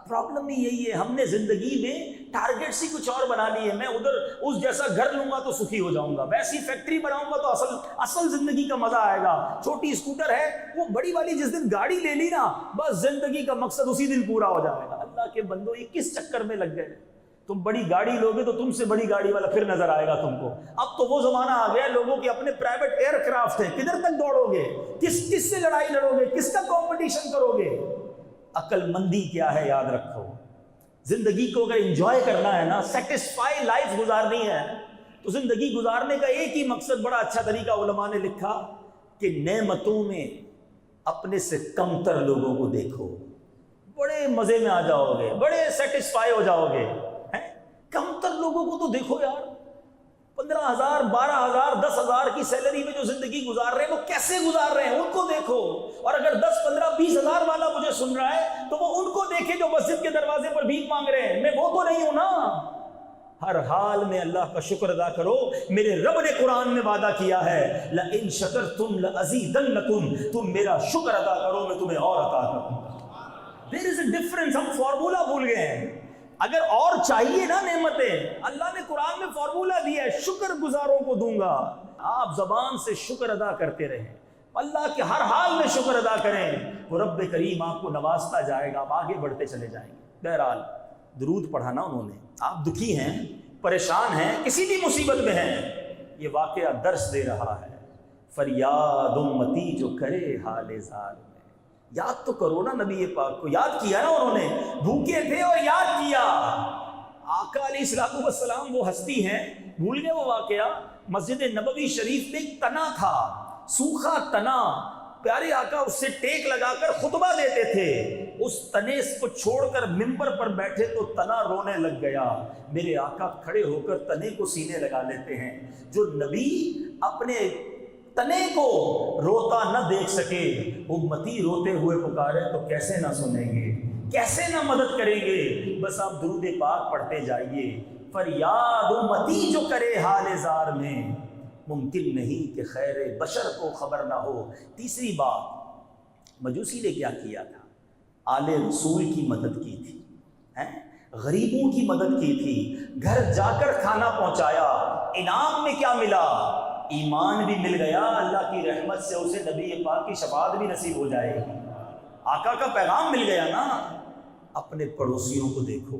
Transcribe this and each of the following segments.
اب پرابلم ہی یہی ہے، ہم نے زندگی میں ٹارگیٹس ہی کچھ اور بنا لیے. میں ادھر اس جیسا گھر لوں گا تو سکھی ہو جاؤں گا، ویسی فیکٹری بناؤں گا تو اصل زندگی کا مزہ آئے گا. چھوٹی اسکوٹر ہے، وہ بڑی والی جس دن گاڑی لے لی نا، بس زندگی کا مقصد اسی دن پورا ہو جائے گا. اللہ کے بندو، یہ کس چکر میں لگ گئے؟ تم بڑی گاڑی لوگے تو تم سے بڑی گاڑی والا پھر نظر آئے گا تم کو. اب تو وہ زمانہ آ گیا لوگوں کے اپنے پرائیویٹ ایئر کرافٹ ہیں، کدھر تک دوڑو گے؟ کس سے لڑائی لڑو گے؟ کس کا کمپٹیشن کرو گے؟ عقل مندی کیا ہے یاد رکھو. زندگی کو اگر انجوائے کرنا ہے نا، سیٹسفائی لائف گزارنی ہے، تو زندگی گزارنے کا ایک ہی مقصد، بڑا اچھا طریقہ علماء نے لکھا کہ نعمتوں میں اپنے سے کمتر لوگوں کو دیکھو، بڑے مزے میں آ جاؤ گے، بڑے سیٹسفائی ہو جاؤ گے. کمتر لوگوں کو تو دیکھو یار، 15,000 12,000 10,000 کی سیلری میں جو زندگی گزار رہے ہیں وہ کیسے گزار رہے ہیں، ان کو دیکھو. اور اگر 10 15 20 ہزار والا مجھے سن رہا ہے تو وہ ان کو دیکھے جو مسجد کے دروازے پر بھیک مانگ رہے ہیں. میں وہ تو نہیں ہوں نا. ہر حال میں اللہ کا شکر ادا کرو. میرے رب نے قرآن میں وعدہ کیا ہے، لَإِن شَكَرْتُمْ لَأَزِيدَنَّكُمْ، تم میرا شکر ادا کرو میں تمہیں اور عطا کروں گا. There is a difference. ہم فارمولہ بھول گئے ہیں. اگر اور چاہیے نا نعمتیں، اللہ نے قرآن میں فارمولہ دیا ہے، شکر گزاروں کو دوں گا. آپ زبان سے شکر ادا کرتے رہیں، اللہ کے ہر حال میں شکر ادا کریں، وہ رب کریم آپ کو نوازتا جائے گا، آپ آگے بڑھتے چلے جائیں گے. بہرحال درود پڑھانا انہوں نے. آپ دکھی ہیں، پریشان ہیں، کسی بھی مصیبت میں ہیں، یہ واقعہ درس دے رہا ہے. فریاد امتی جو کرے حال زار. یاد تو کرو نا نبی پاک کو، یاد کیا نا انہوں نے، بھوکے تھے اور یاد کیا. آقا علیہ الصلوۃ والسلام وہ ہستی ہیں، بھول گئے وہ واقعہ. مسجد نبوی شریف میں ایک تنا تھا، سوکھا تنا. پیارے آقا اس سے ٹیک لگا کر خطبہ دیتے تھے. اس تنے کو چھوڑ کر ممبر پر بیٹھے تو تنا رونے لگ گیا. میرے آقا کھڑے ہو کر تنے کو سینے لگا لیتے ہیں. جو نبی اپنے تنے کو روتا نہ دیکھ سکے، امتی روتے ہوئے پکارے تو کیسے نہ سنیں گے، کیسے نہ مدد کریں گے. بس آپ درود پاک پڑھتے جائیے. فریاد امتی جو کرے حال زار میں، ممکن نہیں کہ خیر بشر کو خبر نہ ہو. تیسری بات، مجوسی نے کیا کیا تھا؟ آل رسول کی مدد کی تھی، غریبوں کی مدد کی تھی، گھر جا کر کھانا پہنچایا. انعام میں کیا ملا؟ ایمان بھی مل گیا، اللہ کی رحمت سے اسے نبی پاک کی شفاعت بھی نصیب ہو جائے گی. آقا کا پیغام مل گیا نا. اپنے پڑوسیوں کو دیکھو،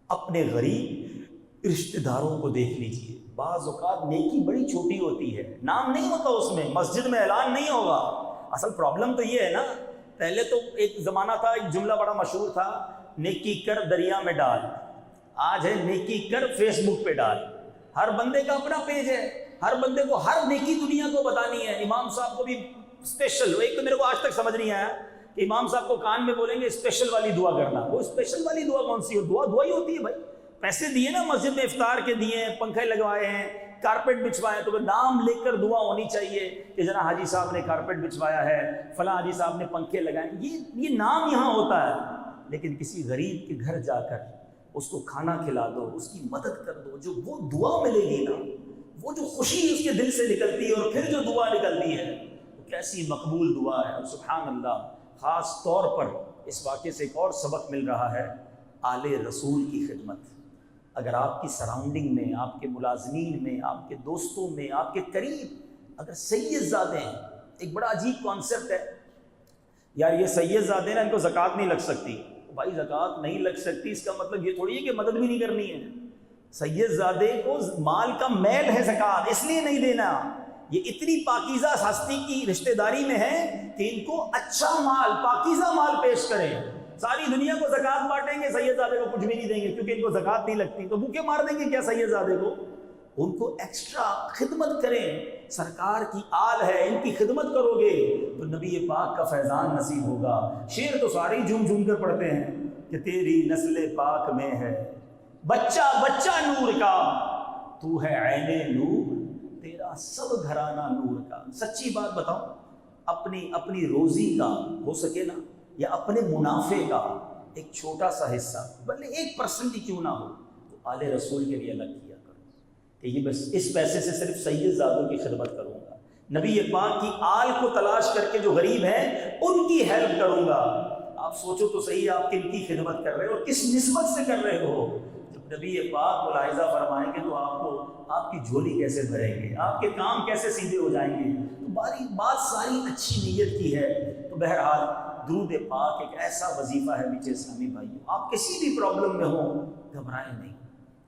اپنے غریب رشتہ داروں کو دیکھ لیجئے. بعض اوقات نیکی بڑی چھوٹی ہوتی ہے، نام نہیں ہوتا اس میں، مسجد میں اعلان نہیں ہوگا. اصل پرابلم تو یہ ہے نا، پہلے تو ایک زمانہ تھا، ایک جملہ بڑا مشہور تھا، نیکی کر دریا میں ڈال. آج ہے نیکی کر فیس بک پہ ڈال. ہر بندے کا اپنا پیج ہے، ہر بندے کو ہر نیکی دنیا کو بتانی ہے. امام صاحب کو بھی اسپیشل، ایک تو میرے کو آج تک سمجھ نہیں آیا کہ امام صاحب کو کان میں بولیں گے اسپیشل والی دعا کرنا. وہ اسپیشل والی دعا کون سی ہو؟ دعا ہی ہوتی ہے بھائی. پیسے دیے نا مسجد میں، افطار کے دیے ہیں، پنکھے لگوائے ہیں، کارپیٹ بچھوائے ہیں، تو نام لے کر دعا ہونی چاہیے کہ جناب حاجی صاحب نے کارپیٹ بچھوایا ہے، فلاں حاجی صاحب نے پنکھے لگائے. یہ نام یہاں ہوتا ہے. لیکن کسی غریب کے گھر جا کر اس کو کھانا کھلا دو، اس کی مدد کر دو، جو وہ دعا ملے گی نا، وہ جو خوشی اس کے دل سے نکلتی ہے اور پھر جو دعا نکلتی ہے وہ کیسی مقبول دعا ہے. اور سبحان اللہ، خاص طور پر اس واقعے سے ایک اور سبق مل رہا ہے، آل رسول کی خدمت. اگر آپ کی سراؤنڈنگ میں، آپ کے ملازمین میں، آپ کے دوستوں میں، آپ کے قریب اگر سید زادے ہیں، ایک بڑا عجیب کانسیپٹ ہے یار، یہ سید زادے نا، ان کو زکوٰۃ نہیں لگ سکتی. بھائی زکوٰۃ نہیں لگ سکتی اس کا مطلب یہ تھوڑی ہے کہ مدد بھی نہیں کرنی ہے. سید زادے کو مال کا میل ہے زکوٰۃ، اس لیے نہیں دینا. یہ اتنی پاکیزہ ہستی کی رشتہ داری میں ہے کہ ان کو اچھا مال، پاکیزہ مال پیش کریں. ساری دنیا کو زکوٰۃ بانٹیں گے، سید زادے کو کچھ بھی نہیں دیں گے کیونکہ ان کو زکوٰۃ نہیں لگتی، تو بھوکے مار دیں گے کیا سید زادے کو؟ ان کو ایکسٹرا خدمت کریں. سرکار کی آل ہے، ان کی خدمت کرو گے تو نبی پاک کا فیضان نصیب ہوگا. شعر تو سارے جھوم جھوم کر پڑھتے ہیں کہ تیری نسل پاک میں ہے بچہ بچہ نور کا، تو ہے عین نور، تیرا سب گھرانہ نور کا. سچی بات بتاؤں، اپنی روزی کا ہو سکے نا، یا اپنے منافع کا ایک چھوٹا سا حصہ، بلکہ 1% ہی کیوں نہ ہو، تو آل رسول کے لیے الگ کیا کرو کہ یہ بس اس پیسے سے صرف سید زادوں کی خدمت کروں گا، نبی پاک کی آل کو تلاش کر کے جو غریب ہیں ان کی ہیلپ کروں گا. آپ سوچو تو صحیح آپ کن کی خدمت کر رہے ہو اور کس نسبت سے کر رہے ہو. جب نبی پاک ملاحظہ فرمائیں گے تو آپ کی جھولی کیسے بھریں گے, آپ کے کام کیسے سیدھے ہو جائیں گے. تو بات ساری اچھی نیت کی ہے. تو بہرحال درود پاک ایک ایسا وظیفہ ہے میٹھے اسلامی بھائیوں, آپ کسی بھی پرابلم میں ہوں گھبرائیں نہیں,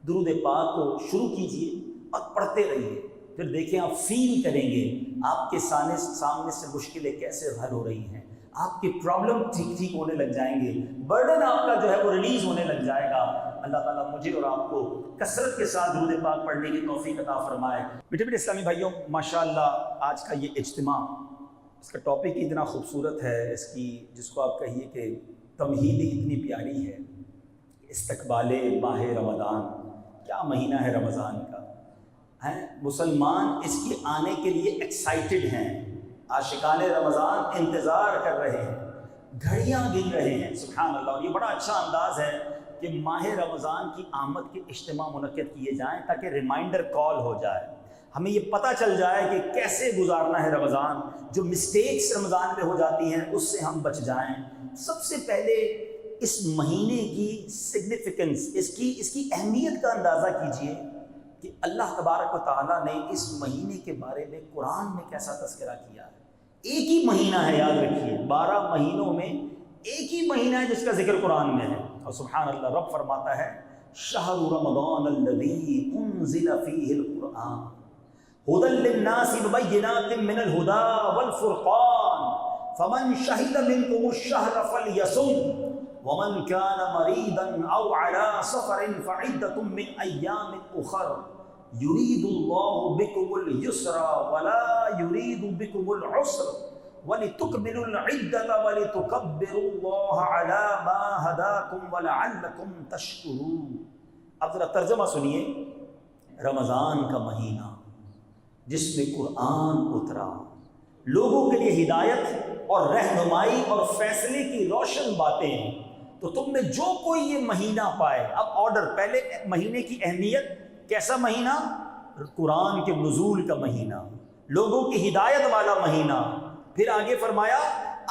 درود پاک کو شروع کیجئے اور پڑھتے رہیے. پھر دیکھیں آپ فیل کریں گے آپ کے سامنے سے مشکلیں کیسے حل ہو رہی ہیں, آپ کے پرابلم ٹھیک ہونے لگ جائیں گے, برڈن آپ کا جو ہے وہ ریلیز ہونے لگ جائے گا. اللہ تعالیٰ مجھے اور آپ کو کثرت کے ساتھ درود پاک پڑھنے کی توفیق عطا فرمائے. میٹھے میٹھے اسلامی بھائیوں, ماشاءاللہ آج کا یہ اجتماع, اس کا ٹاپک اتنا خوبصورت ہے, اس کی جس کو آپ کہیے کہ تمہیدی اتنی پیاری ہے. استقبال ماہ رمضان, کیا مہینہ ہے رمضان کا, ہیں مسلمان اس کے آنے کے لیے ایکسائٹڈ ہیں, عاشقان رمضان انتظار کر رہے ہیں, گھڑیاں گن رہے ہیں. سبحان اللہ. اور یہ بڑا اچھا انداز ہے کہ ماہ رمضان کی آمد کے اجتماع منعقد کیے جائیں تاکہ ریمائنڈر کال ہو جائے, ہمیں یہ پتہ چل جائے کہ کیسے گزارنا ہے رمضان, جو مسٹیکس رمضان میں ہو جاتی ہیں اس سے ہم بچ جائیں. سب سے پہلے اس مہینے کی سگنیفیکنس, اس کی اہمیت کا اندازہ کیجئے کہ اللہ تبارک و تعالیٰ نے اس مہینے کے بارے میں قرآن میں کیسا تذکرہ کیا ہے. ایک ہی مہینہ ہے, یاد رکھیے 12 مہینوں میں ایک ہی مہینہ ہے جس کا ذکر قرآن میں ہے. اور سبحان اللہ, رب فرماتا ہے شہر رمضان الذی انزل فیہ القرآن ہدی للناس وبینات من الہدی والفرقان فمن شہد منکم الشہر فلیصم ومن كان مريضا او على سفر فعدة من ايام اخر يريد الله بكم اليسر ولا يريد بكم العسر ولتكملوا العدة ولتكبروا الله على ما هداكم ولعلكم تشكرون. اب ذرا ترجمہ سنیے. رمضان کا مہینہ جس میں قرآن اترا, لوگوں کے لیے ہدایت اور رہنمائی اور فیصلے کی روشن باتیں ہیں, تو تم میں جو کوئی یہ مہینہ پائے. اب آرڈر, پہلے مہینے کی اہمیت, کیسا مہینہ, قرآن کے نزول کا مہینہ, لوگوں کی ہدایت والا مہینہ. پھر آگے فرمایا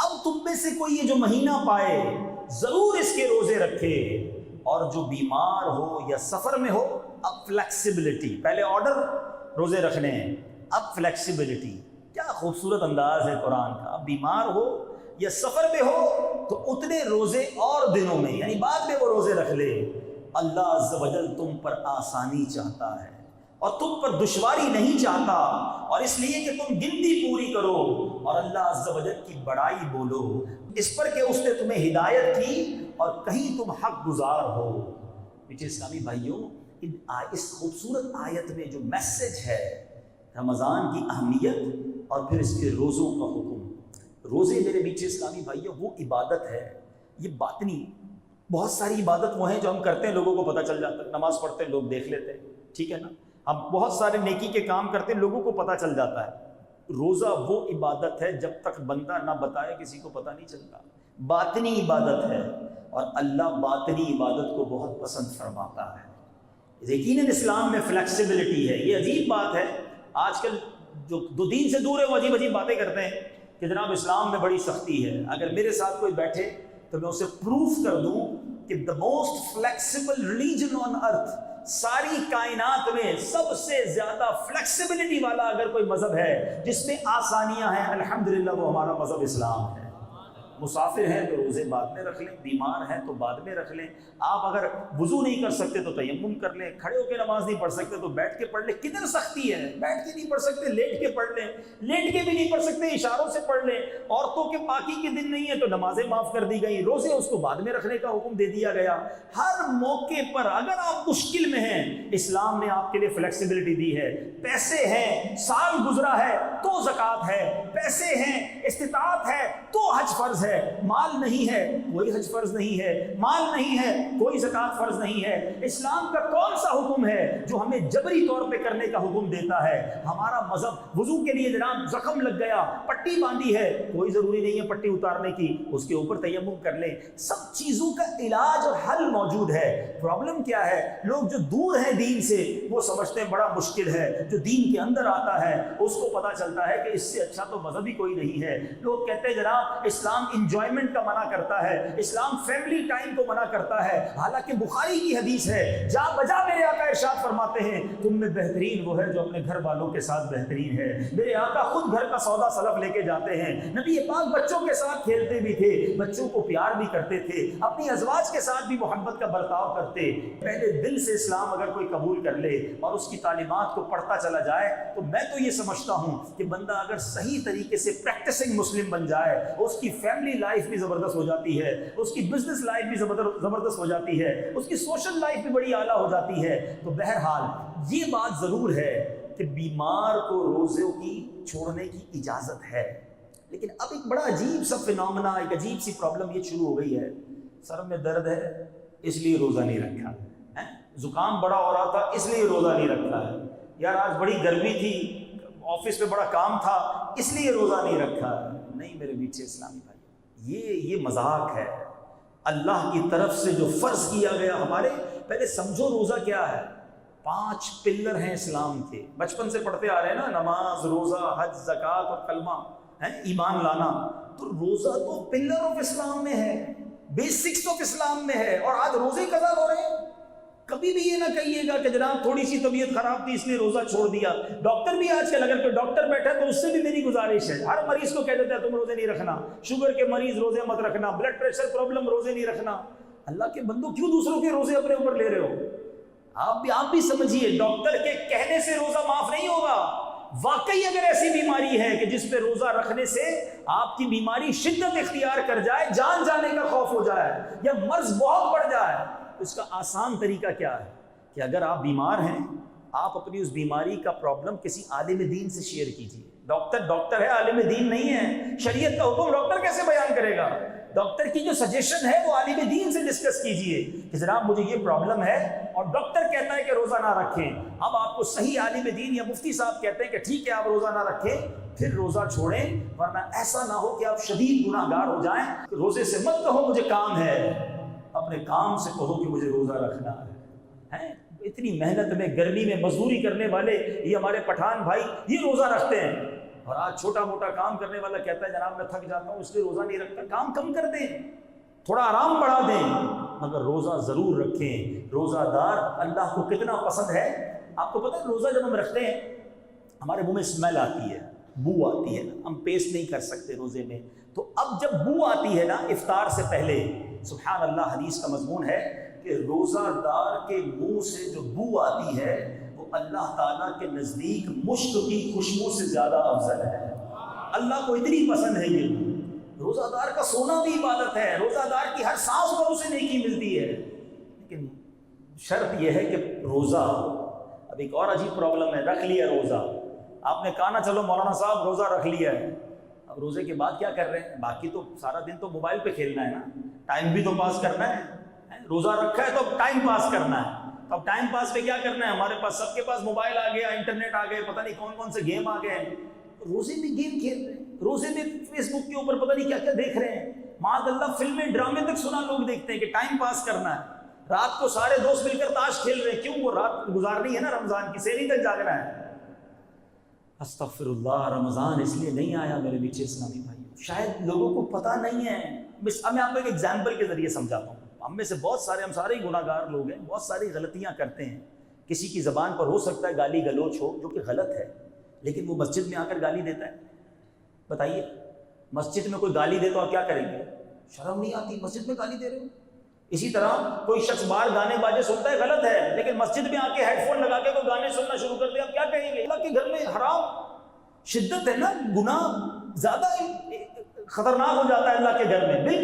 اب تم میں سے کوئی یہ جو مہینہ پائے ضرور اس کے روزے رکھے, اور جو بیمار ہو یا سفر میں ہو اب فلیکسیبلٹی. پہلے آرڈر روزے رکھنے ہیں, اب فلیکسیبلٹی. کیا خوبصورت انداز ہے قرآن کا. اب بیمار ہو یا سفر میں ہو تو اتنے روزے اور دنوں میں, یعنی بعد میں وہ روزے رکھ لے. اللہ عز و جل تم پر آسانی چاہتا ہے اور تم پر دشواری نہیں چاہتا, اور اس لیے کہ تم گنتی پوری کرو اور اللہ عز و جل کی بڑائی بولو, اس پر کہ اس نے تمہیں ہدایت کی اور کہیں تم حق گزار ہو. میٹھے اسلامی بھائیوں, اس خوبصورت آیت میں جو میسج ہے رمضان کی اہمیت اور پھر اس کے روزوں کا حکم. روزے میرے میٹھے اسلامی بھائیوں وہ عبادت ہے, یہ باطنی. بہت ساری عبادت وہ ہیں جو ہم کرتے ہیں لوگوں کو پتہ چل جاتا ہے, نماز پڑھتے ہیں لوگ دیکھ لیتے ہیں, ٹھیک ہے نا, ہم بہت سارے نیکی کے کام کرتے ہیں لوگوں کو پتہ چل جاتا ہے. روزہ وہ عبادت ہے جب تک بندہ نہ بتائے کسی کو پتہ نہیں چلتا, باطنی عبادت ہے, اور اللہ باطنی عبادت کو بہت پسند فرماتا ہے. یقیناً اسلام میں فلیکسیبلٹی ہے. یہ عجیب بات ہے, آج کل جو دو دین سے دور ہے وہ عجیب باتیں کرتے ہیں کہ جناب اسلام میں بڑی سختی ہے. اگر میرے ساتھ کوئی بیٹھے تو میں اسے پروف کر دوں کہ the most flexible religion on earth, ساری کائنات میں سب سے زیادہ فلیکسیبلٹی والا اگر کوئی مذہب ہے جس میں آسانیاں ہیں, الحمدللہ وہ ہمارا مذہب اسلام ہے. مسافر ہیں تو روزے بعد میں رکھ لیں, بیمار ہیں تو بعد میں رکھ لیں. آپ اگر وضو نہیں کر سکتے تو تیمم کر لیں, کھڑے ہو کے نماز نہیں پڑھ سکتے تو بیٹھ کے پڑھ لیں. کتنی سختی ہے, بیٹھ کے نہیں پڑھ سکتے لیٹ کے پڑھ لیں, لیٹ کے بھی نہیں پڑھ سکتے اشاروں سے پڑھ لیں. عورتوں کے پاکی کے دن نہیں ہے تو نمازیں معاف کر دی گئی, روزے اس کو بعد میں رکھنے کا حکم دے دیا گیا. ہر موقع پر اگر آپ مشکل میں ہیں اسلام نے آپ کے لیے فلیکسیبلٹی دی ہے. پیسے ہیں, سال گزرا ہے تو زکوٰۃ ہے, پیسے ہیں, استطاعت ہے تو حج فرض ہے, مال نہیں ہے کوئی حج فرض نہیں ہے, مال نہیں ہے کوئی زکوٰۃ فرض نہیں ہے. اسلام کا کون سا حکم ہے جو ہمیں جبری طور پہ کرنے کا حکم دیتا ہے؟ ہمارا مذہب وضو کے لیے جناب زخم لگ گیا, پٹی باندھی ہے, کوئی ضروری نہیں ہے پٹی اتارنے کی, اس کے اوپر تیمم کر لیں. سب چیزوں کا علاج اور حل موجود ہے. پرابلم کیا ہے, لوگ جو دور ہیں دین سے وہ سمجھتے ہیں بڑا مشکل ہے, جو دین کے اندر آتا ہے اس کو پتا چلتا ہے کہ اس سے اچھا تو مذہب ہی کوئی نہیں ہے. لوگ کہتے ہیں جناب اسلام انجوائمنٹ کا منع کرتا ہے، اسلام فیملی ٹائم کو منع کرتا ہے، حالانکہ بخاری کی حدیث ہے، جا بجا میرے آقا ارشاد فرماتے ہیں تم میں بہترین وہ ہے جو اپنے گھر والوں کے ساتھ بہترین ہے۔ میرے آقا خود گھر کا سودا سلف لے کے جاتے ہیں، نبی پاک بچوں کے ساتھ کھیلتے بھی تھے، بچوں کو پیار بھی کرتے تھے، اپنی ازواج کے ساتھ بھی محبت کا برتاؤ کرتے۔ پہلے دل سے اسلام اگر کوئی قبول کر لے اور اس کی تعلیمات کو پڑھتا چلا جائے تو میں تو یہ سمجھتا ہوں کہ بندہ اگر صحیح طریقے سے پریکٹسنگ مسلم بن جائے، اس کی فیملی لائف بھی زبردست ہو جاتی ہے، اس کی بزنس لائف بھی زبردست ہو جاتی ہے، اس کی سوشل لائف بھی بڑی اعلیٰ ہو جاتی ہے۔ تو بہرحال یہ بات ضرور ہے کہ بیمار کو روزوں کی چھوڑنے کی اجازت ہے، لیکن اب ایک بڑا عجیب سا فینومنا، ایک عجیب سی پرابلم یہ شروع ہو گئی ہے، سر میں درد ہے اس لیے روزہ نہیں رکھا، زکام بڑا ہو رہا تھا اس لیے روزہ نہیں رکھا ہے، یار آج بڑی گرمی تھی آفس میں بڑا کام تھا اس لیے روزہ نہیں رکھا ہے۔ نہیں میرے میٹھے اسلامی بھائی، یہ مذاق ہے۔ اللہ کی طرف سے جو فرض کیا گیا ہمارے، پہلے سمجھو روزہ کیا ہے۔ 5 پلر ہیں اسلام کے، بچپن سے پڑھتے آ رہے ہیں نا، نماز، روزہ، حج، زکوٰۃ اور کلمہ، ایمان لانا۔ تو روزہ تو پلر آف اسلام میں ہے، بیسکس آف اسلام میں ہے، اور آج روزے قضا ہو رہے ہیں۔ کبھی بھی یہ نہ کہیے گا کہ جناب تھوڑی سی طبیعت خراب تھی اس لیے روزہ چھوڑ دیا۔ ڈاکٹر بھی آج کل اگر کوئی ڈاکٹر بیٹھا ہے تو اس سے بھی میری گزارش ہے، ہر مریض کو کہہ دیتا ہے تم روزے نہیں رکھنا، شوگر کے مریض روزے مت رکھنا، بلڈ پریشر پرابلم روزے نہیں رکھنا۔ اللہ کے بندو کیوں دوسروں کے روزے اپنے اوپر لے رہے ہو؟ آپ بھی سمجھیے، ڈاکٹر کے کہنے سے روزہ معاف نہیں ہوگا۔ واقعی اگر ایسی بیماری ہے کہ جس پہ روزہ رکھنے سے آپ کی بیماری شدت اختیار کر جائے، جان جانے کا خوف ہو جائے یا مرض بہت بڑھ جائے، اس کا آسان طریقہ کیا ہے کہ اگر آپ بیمار ہیں، آپ اپنی اس بیماری کا پرابلم کسی عالم دین سے شیئر کیجیے۔ ڈاکٹر ہے، عالم دین نہیں ہے، شریعت کا حکم ڈاکٹر کیسے بیان کرے گا؟ ڈاکٹر کی جو سجیشن ہے وہ عالم دین سے ڈسکس کیجیے کہ جناب مجھے یہ پرابلم ہے اور ڈاکٹر کہتا ہے کہ روزہ نہ رکھیں۔ اب آپ کو صحیح عالم دین یا مفتی صاحب کہتے ہیں کہ ٹھیک ہے آپ روزہ نہ رکھیں، پھر روزہ چھوڑیں، ورنہ ایسا نہ ہو کہ آپ شدید گناہ گار ہو جائیں۔ روزے سے مت کہو مجھے کام ہے، اپنے کام سے کہو کہ مجھے روزہ رکھنا ہے۔ اتنی محنت میں گرمی میں مزدوری کرنے والے یہ ہمارے پٹھان بھائی یہ روزہ رکھتے ہیں، اور آج چھوٹا موٹا کام کرنے والا کہتا ہے جناب میں تھک جاتا ہوں اس لیے روزہ نہیں رکھتا۔ کام کم کر دیں، تھوڑا آرام بڑھا دیں، مگر روزہ ضرور رکھیں۔ روزہ دار اللہ کو کتنا پسند ہے۔ آپ کو پتہ ہے روزہ جب ہم رکھتے ہیں ہمارے منہ میں اسمیل آتی ہے، بو آتی ہے، ہم پیسٹ نہیں کر سکتے روزے میں۔ تو اب جب بو آتی ہے نا افطار سے پہلے، سبحان اللہ حدیث کا مضمون ہے کہ روزہ دار کے منہ سے جو بو آتی ہے وہ اللہ تعالیٰ کے نزدیک مشک کی خوشبو سے زیادہ افضل ہے۔ اللہ کو اتنی پسند ہے یہ بو۔ روزہ دار کا سونا بھی عبادت ہے، روزہ دار کی ہر سانس پر اسے نیکی ملتی ہے، لیکن شرط یہ ہے کہ روزہ۔ اب ایک اور عجیب پرابلم ہے، رکھ لیا روزہ، آپ نے کہا نا چلو مولانا صاحب روزہ رکھ لیا ہے، اب روزے کے بعد کیا کر رہے ہیں؟ باقی تو سارا دن تو موبائل پہ کھیلنا ہے نا، ٹائم بھی تو پاس کرنا ہے۔ روزہ رکھا ہے تو ٹائم پاس کرنا ہے، تو اب ٹائم پاس پہ کیا کرنا ہے؟ ہمارے پاس سب کے پاس موبائل آ گیا، انٹرنیٹ آ گئے، پتہ نہیں کون کون سے گیم آ گئے ہیں، روزے میں گیم کھیل رہے ہیں، روزے میں فیس بک کے اوپر پتہ نہیں کیا کیا دیکھ رہے ہیں، معاذ اللہ فلمیں ڈرامے تک سنا لوگ دیکھتے ہیں کہ ٹائم پاس کرنا ہے۔ رات کو سارے دوست مل کر تاش کھیل رہے ہیں، کیوں؟ وہ رات گزارنی ہے نا، رمضان کی سحری تک جاگنا ہے۔ استغفر اللہ، رمضان اس لیے نہیں آیا میرے میٹھے اسلامی بھائی، شاید لوگوں کو پتہ نہیں ہے۔ میں آپ کو ایک ایگزامپل کے ذریعے سمجھاتا ہوں۔ ہم میں سے بہت سارے، ہم سارے ہی گناہ گار لوگ ہیں، بہت ساری غلطیاں کرتے ہیں، کسی کی زبان پر ہو سکتا ہے گالی گلوچ ہو جو کہ غلط ہے، لیکن وہ مسجد میں آ کر گالی دیتا ہے۔ بتائیے مسجد میں کوئی گالی دے تو آپ کیا کریں گے؟ شرم نہیں آتی مسجد میں گالی دے رہے ہو؟ اسی طرح کوئی شخص باہر گانے باجے سنتا ہے، غلط ہے، لیکن مسجد میں آ کے ہیڈ فون لگا کے کوئی گانے سننا شروع کر دے، آپ کیا کہیں گے؟ اللہ کے گھر میں حرام شدت ہے نا، گناہ زیادہ خطرناک ہو جاتا ہے اللہ کے گھر میں۔